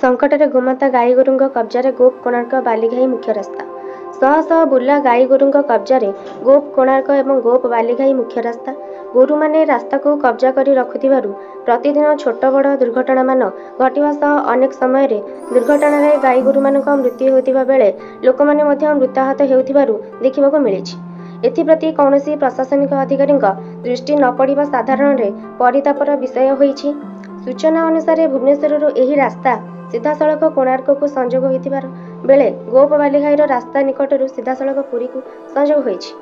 संकटରେ गोमाता गाईगोरुଙ୍କ कब्जाରେ गोप कोणार्क बालीघाई मुख्य रास्ता। शह शह बुला गाईगोरुଙ୍କ कब्जारे गोप कोणार्क एवं गोप बालीघाई मुख्य रास्ता। गोरु माने रास्ता को कब्जा करी रखुथिबारु प्रतिदिन छोट बड़ दुर्घटना मान घटिवा सह अनेक समय रे दुर्घटना रे गाईगोरु मानक मृत्यु होतिबा बेले लोक माने मध्य मृताहत हेउथिबारु देखिबाको मिलिछि। एथिप्रति कौनसी प्रशासनिक अधिकारी दृष्टि न पड़िबा साधारण रे परितापर विषय होइछि। सूचना अनुसार भुवनेश्वर एही रास्ता सीधासलख कोणार्क को संजोग होइतिबार बेले गोप बालीघाईर रास्ता निकटरू सीधासलख पुरी को संजोग होइछि।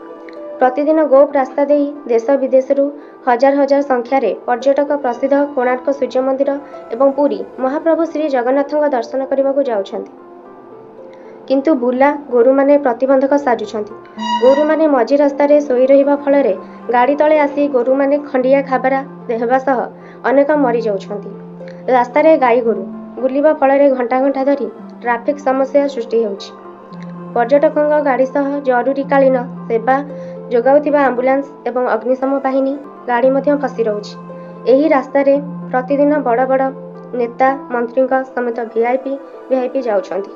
प्रतिदिन गोप रास्ता देई देश विदेशरू हजार हजार संख्यार पर्यटक प्रसिद्ध कोणार्क सूर्य मंदिर एवं पुरी महाप्रभु श्री जगन्नाथଙ୍କ दर्शन करने जाउछन्ति। किंतु बुला गोरु माने प्रतिबंधक साजुछन्ति। गोरु माने मझी रास्ता रे सोई रहिबा फलरे गाड़ी तले आसी गोरु माने खंडिया खाबरा देहबा सह अनेक मरी जाउछन्ति। रास्ता रे गाई गोरु बुलिबा फलरे घंटा घंटा धरी ट्राफिक समस्या सृष्टि हेउछि। पर्यटकଙ୍କ गाड़ी सह जरूरीकालीन सेवा जोगाउथिबा आम्बुलांस एवं अग्निशम बाहिनी गाड़ी मध्य फसी रहुछि। एही रास्ता रे प्रतिदिन बड़ बड़ नेता मंत्री समेत वीआईपी जाउछन्ति।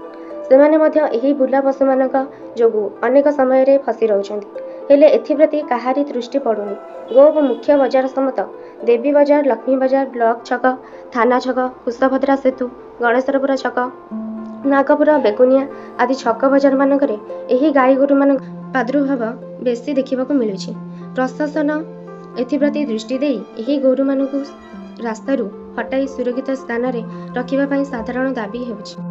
सेमाने मध्य एही बुला पशु मानक जोगु अनेक समय रे फसी रहुछन्ति। हेले एथिप्रति काहारी दृष्टि पड़ुनी। गोप मुख्य बजार समेत देवी बजार, लक्ष्मी बजार, ब्लॉक छक, थाना छक, कुशभद्रा सेतु, गणेशपुर छक, नागपुर, बेगुनिया आदि छक बजार मानकरे एही गाई गोरु मान प्रादुर्भाव बेसी देखिबाको मिलुछि। प्रशासन एथिप्रति दृष्टि देई एही गोरु मानकु रास्तारू हटाई सुरक्षित स्थान रे रखिबा पई साधारण दाबी हेउछि।